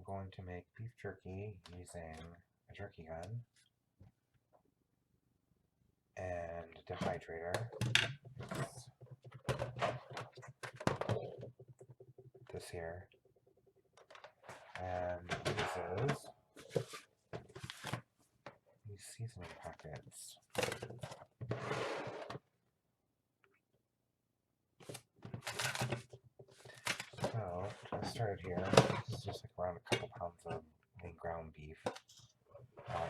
going to make beef jerky using a jerky gun and a dehydrator. This here. And uses these seasoning packets. So, to get started here, this is just like around a couple pounds of lean ground beef.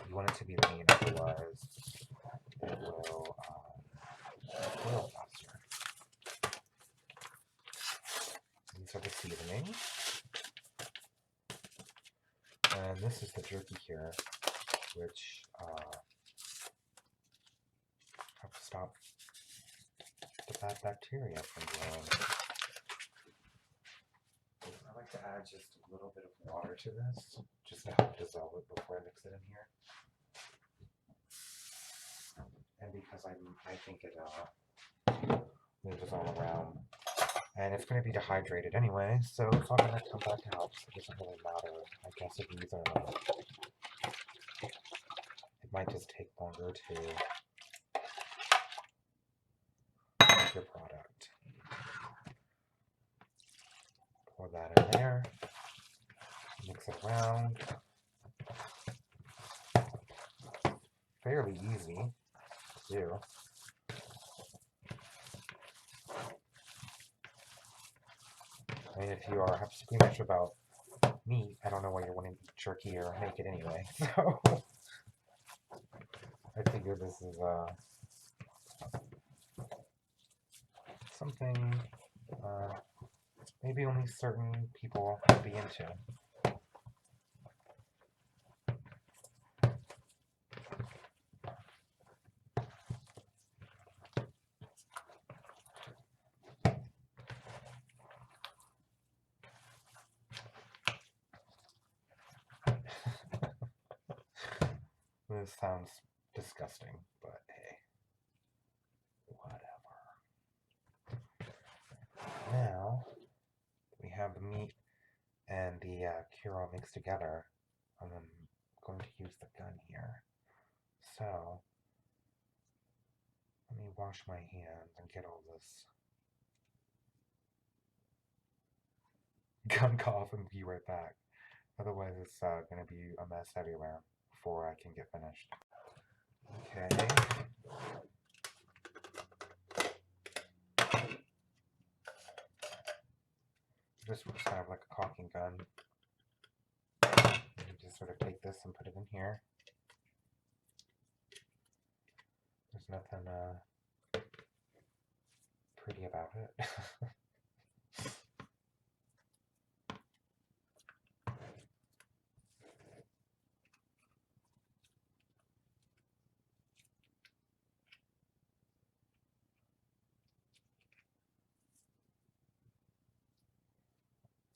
You want it to be lean, otherwise it will boil faster. These are the seasonings. And this is the jerky here, which helps stop the bad bacteria from growing. I like to add just a little bit of water to this, just to help dissolve it before I mix it in here. And because I think it moves all around. And it's going to be dehydrated anyway, so it's all going to come back out, so it doesn't really matter, I guess, if these are... It might just take longer to make your product. Pour that in there, mix it around. Fairly easy to do. I mean, if you have squeamish about meat, I don't know why you're wanting to eat jerky or make it anyway, so I figure this is something maybe only certain people will be into. This sounds disgusting, but hey, whatever. Now, we have the meat and the cure all mixed together. I'm going to use the gun here. So, let me wash my hands and get all this gunk off and be right back. Otherwise, it's going to be a mess everywhere before I can get finished. Okay. This was kind of like a caulking gun. You just sort of take this and put it in here. There's nothing pretty about it.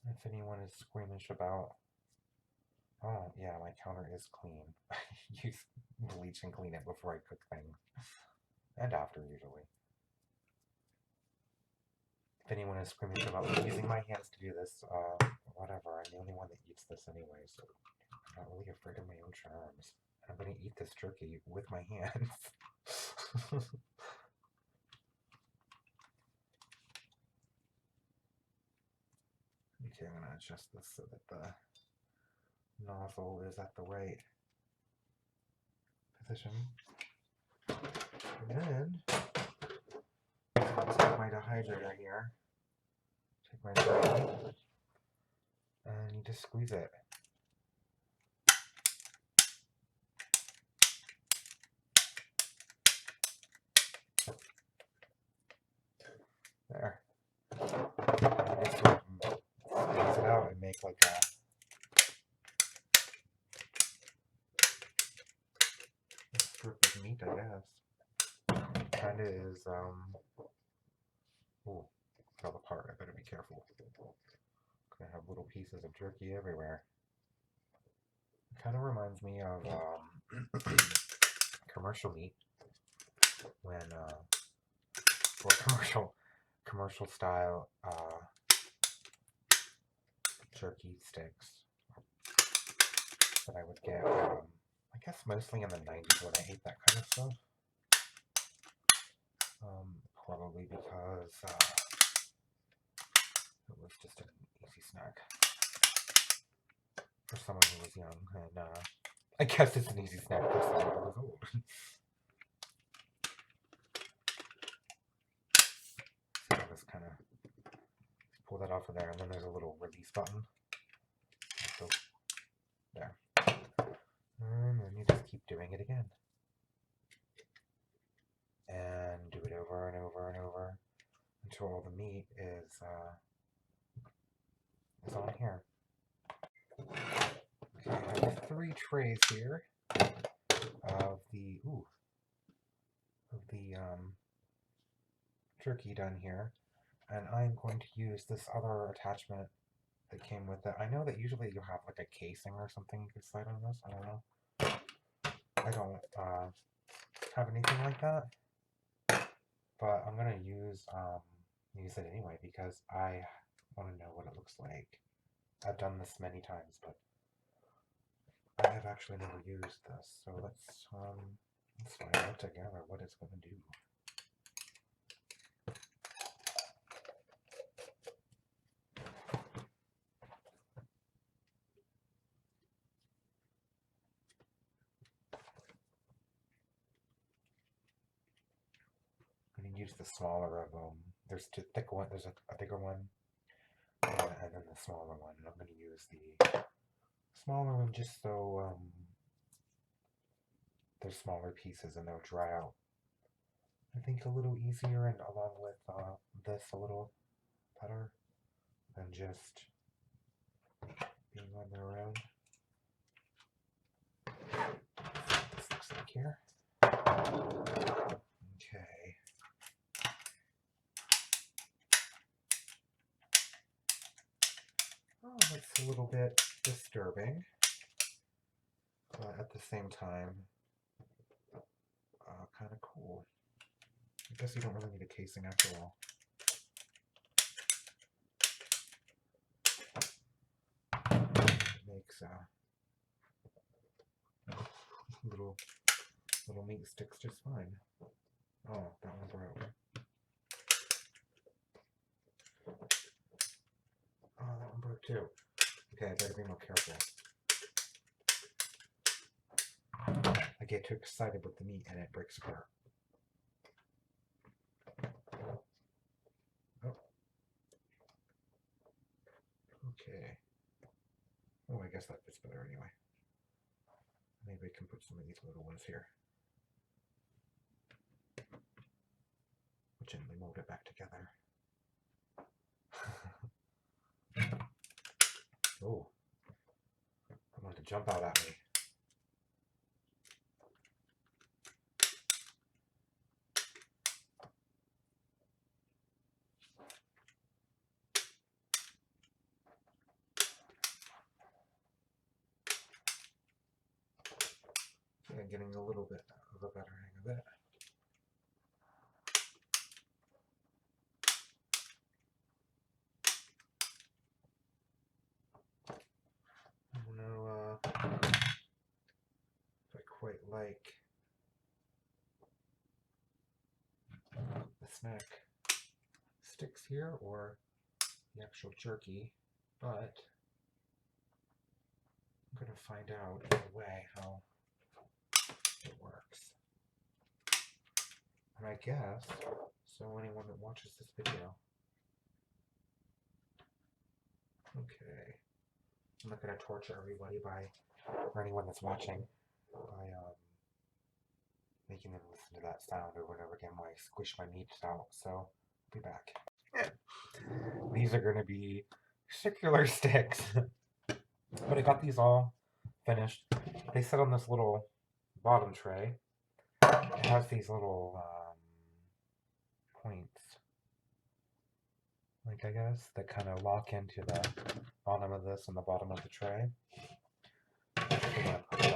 If anyone is squeamish about, oh yeah, my counter is clean. I use bleach and clean it before I cook things. And after, usually. If anyone is squeamish about using my hands to do this, whatever, I'm the only one that eats this anyway, so I'm not really afraid of my own germs. I'm going to eat this jerky with my hands. Okay, I'm going to adjust this so that the nozzle is at the right position. And then, I'll take my dehydrator here, take my jerky, and you just squeeze it. There. And just sort of squeeze it out and make like a strip of meat, I guess. Kinda is, ooh, fell apart. I better be careful. Gonna have little pieces of jerky everywhere. It kind of reminds me of commercial meat when, or commercial style jerky sticks, that I would get, I guess mostly in the 90s when I ate that kind of stuff. Probably because it was just an easy snack for someone who was young, and I guess it's an easy snack for someone who was old. So I just kind of pull that off of there, and then there's a little release button. So, there. And then you just keep doing it again. And do it over and over and over until all the meat is on here. Okay, I have 3 trays here of the jerky done here, and I'm going to use this other attachment that came with it. I know that usually you have like a casing or something you could slide on this. I don't know. I don't have anything like that, but I'm gonna use it anyway because I want to know what it looks like. I've done this many times, but I have actually never used this, so let's find out together what it's going to do. I'm going to use the smaller of them. There's 2 thick ones. There's a bigger one, and then the smaller one. And I'm going to use the smaller one just so they're smaller pieces and they'll dry out, I think, a little easier, and along with this a little better than just being on their own. This looks like here. Okay. Oh, that's a little bit disturbing, but at the same time, kind of cool. I guess you don't really need a casing after all. It makes little meat sticks just fine. Oh, that one broke. Oh, that one broke too. Okay, I better be more careful. I get too excited with the meat and it breaks apart. Oh. Okay. Oh, I guess that fits better anyway. Maybe I can put some of these little ones here. We'll gently mold it back together. Oh. I want it to jump out at me. Yeah, getting a little bit of a better hang of it. I don't know if I quite like the snack sticks here or the actual jerky, but I'm going to find out either way how it works. And I guess, so anyone that watches this video, okay, I'm not going to torture everybody or anyone that's watching by making them listen to that sound over and over again while I squish my meat out, so I'll be back. These are going to be circular sticks, but I got these all finished. They sit on this little bottom tray. It has these little points, like I guess, that kind of lock into the bottom of this and the bottom of the tray. I'm going to put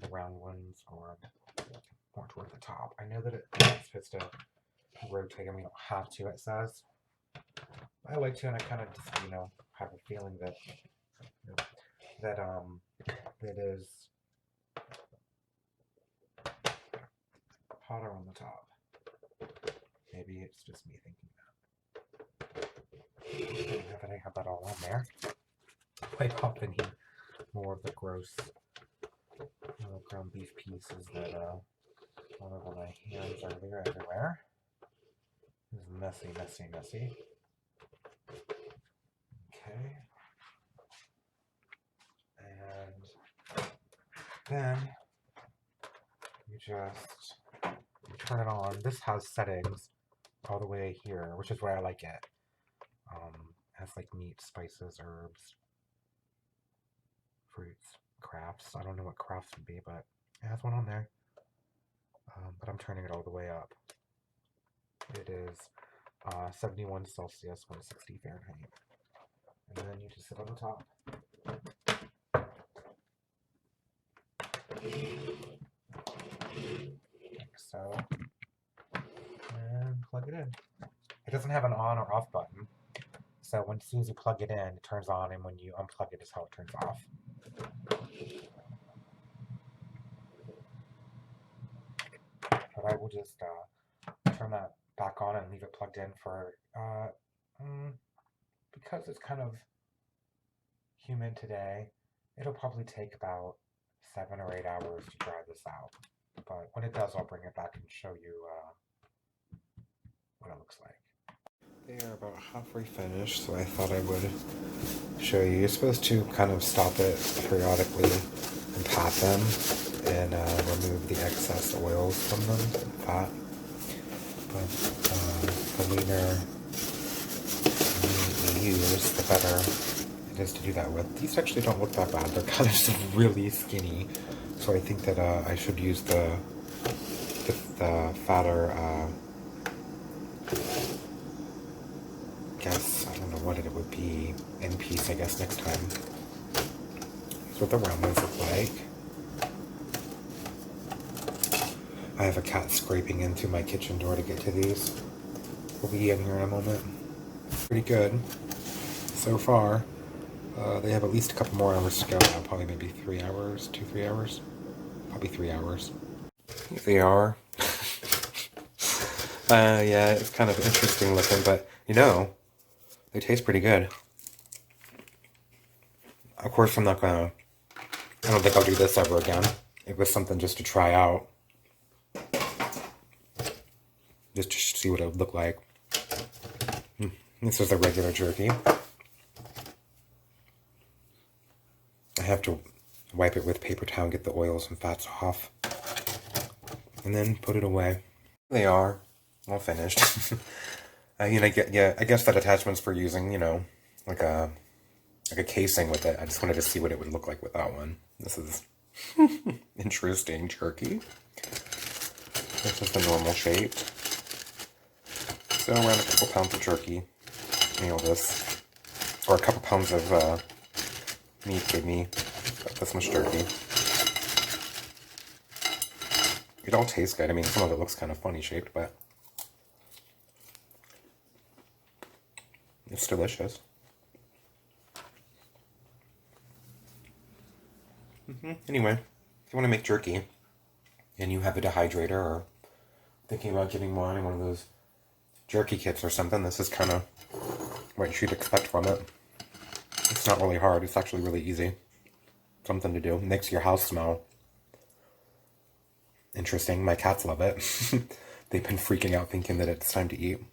the round ones or more toward the top. I know that it's supposed to rotate and we don't have to, it says. I like to, and I kind of just, have a feeling that it is hotter on the top. Maybe it's just me thinking that. Okay, now that I have that all on there, wipe off any more of the gross ground beef pieces that all over my hands earlier everywhere. This is messy, messy, messy. Okay. And then you just turn it on. This has settings all the way here, which is where I like it. It has like meat, spices, herbs, fruits, crafts. I don't know what crafts would be, but it has one on there. But I'm turning it all the way up. It is 71 Celsius, 160 Fahrenheit. And then you just sit on the top. Like so. And plug it in. It doesn't have an on or off button. So as soon as you plug it in, it turns on, and when you unplug it is how it turns off. But I will just turn that back on and leave it plugged in for, because it's kind of humid today, it'll probably take about 7 or 8 hours to dry this out. But when it does, I'll bring it back and show you what it looks like. They are about halfway finished, so I thought I would show you. You're supposed to kind of stop it periodically and pat them and remove the excess oils from them, fat. But the leaner meat you use, the better it is to do that with. These actually don't look that bad. They're kind of just really skinny, so I think that I should use the fatter. Guess I don't know what it would be in piece. I guess next time. That's what the round ones look like. I have a cat scraping in through my kitchen door to get to these. We'll be in here in a moment. Pretty good so far. They have at least a couple more hours to go now. Probably maybe 3 hours, 2-3 hours. Probably 3 hours. Here they are. Yeah, it's kind of interesting looking, but you know, they taste pretty good. Of course, I don't think I'll do this ever again. It was something just to try out. Just to see what it would look like. This is the regular jerky. I have to wipe it with paper towel, get the oils and fats off. And then put it away. They are all finished. I guess that attachment's for using, like a casing with it. I just wanted to see what it would look like without one. This is interesting jerky. This is the normal shape. So around a couple pounds of jerky. This, or a couple pounds of meat gave me this much jerky. It all tastes good. I mean, some of it looks kind of funny shaped, but it's delicious. Anyway, if you want to make jerky and you have a dehydrator or thinking about getting one of those jerky kits or something, this is kind of what you should expect from it. It's not really hard. It's actually really easy. Something to do. It makes your house smell interesting. My cats love it. They've been freaking out thinking that it's time to eat.